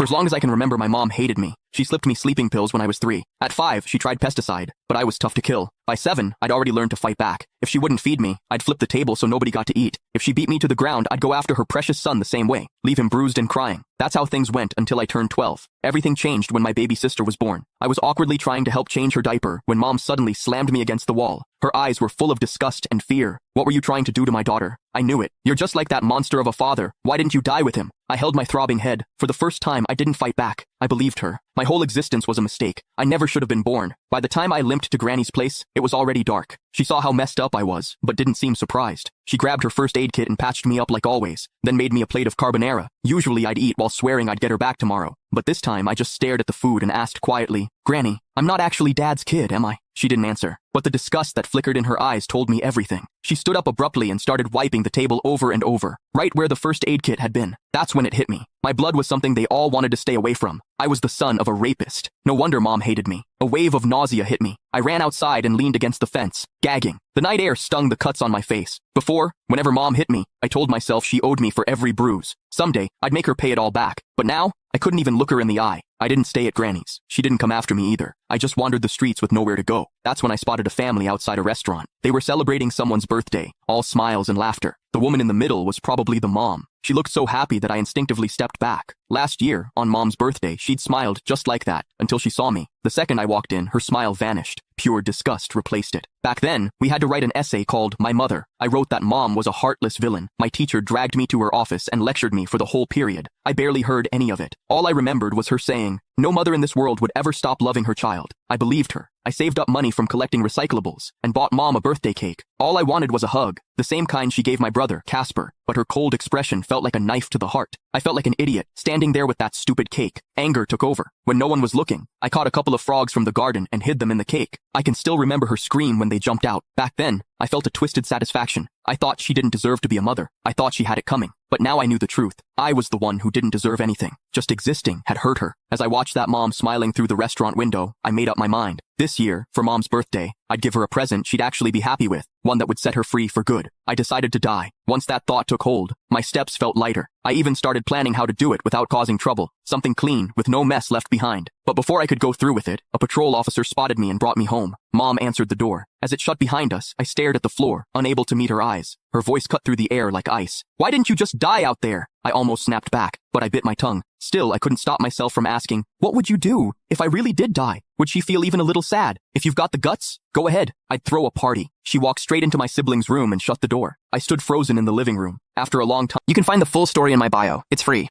For as long as I can remember, my mom hated me. She slipped me sleeping pills when I was 3. At 5, she tried pesticide, but I was tough to kill. By 7, I'd already learned to fight back. If she wouldn't feed me, I'd flip the table so nobody got to eat. If she beat me to the ground, I'd go after her precious son the same way, leave him bruised and crying. That's how things went until I turned 12. Everything changed when my baby sister was born. I was awkwardly trying to help change her diaper when Mom suddenly slammed me against the wall. Her eyes were full of disgust and fear. What were you trying to do to my daughter? I knew it. You're just like that monster of a father. Why didn't you die with him? I held my throbbing head. For the first time, I didn't fight back. I believed her. My whole existence was a mistake. I never should have been born. By the time I limped to Granny's place, it was already dark. She saw how messed up I was, but didn't seem surprised. She grabbed her first aid kit and patched me up like always, then made me a plate of carbonara. Usually I'd eat while swearing I'd get her back tomorrow. But this time I just stared at the food and asked quietly, "Granny, I'm not actually Dad's kid, am I?" She didn't answer, but the disgust that flickered in her eyes told me everything. She stood up abruptly and started wiping the table over and over, right where the first aid kit had been. That's when it hit me. My blood was something they all wanted to stay away from. I was the son of a rapist. No wonder Mom hated me. A wave of nausea hit me. I ran outside and leaned against the fence, gagging. The night air stung the cuts on my face. Before, whenever Mom hit me, I told myself she owed me for every bruise. Someday, I'd make her pay it all back. But now, I couldn't even look her in the eye. I didn't stay at Granny's. She didn't come after me either. I just wandered the streets with nowhere to go. That's when I spotted a family outside a restaurant. They were celebrating someone's birthday, all smiles and laughter. The woman in the middle was probably the mom. She looked so happy that I instinctively stepped back. Last year, on Mom's birthday, she'd smiled just like that, until she saw me. The second I walked in, her smile vanished. Pure disgust replaced it. Back then, we had to write an essay called My Mother. I wrote that Mom was a heartless villain. My teacher dragged me to her office and lectured me for the whole period. I barely heard any of it. All I remembered was her saying, "No mother in this world would ever stop loving her child." I believed her. I saved up money from collecting recyclables and bought Mom a birthday cake. All I wanted was a hug, the same kind she gave my brother, Casper, but her cold expression felt like a knife to the heart. I felt like an idiot, standing there with that stupid cake. Anger took over. When no one was looking, I caught a couple of frogs from the garden and hid them in the cake. I can still remember her scream when they jumped out. Back then, I felt a twisted satisfaction. I thought she didn't deserve to be a mother. I thought she had it coming. But now I knew the truth. I was the one who didn't deserve anything. Just existing had hurt her. As I watched that mom smiling through the restaurant window, I made up my mind. This year, for Mom's birthday, I'd give her a present she'd actually be happy with, one that would set her free for good. I decided to die. Once that thought took hold, my steps felt lighter. I even started planning how to do it without causing trouble. Something clean, with no mess left behind. But before I could go through with it, a patrol officer spotted me and brought me home. Mom answered the door. As it shut behind us, I stared at the floor, unable to meet her eyes. Her voice cut through the air like ice. "Why didn't you just die out there?" I almost snapped back, but I bit my tongue. Still, I couldn't stop myself from asking, "What would you do if I really did die? Would she feel even a little sad? If you've got the guts, go ahead. I'd throw a party." She walked straight into my sibling's room and shut the door. I stood frozen in the living room. After a long time, you can find the full story in my bio. It's free.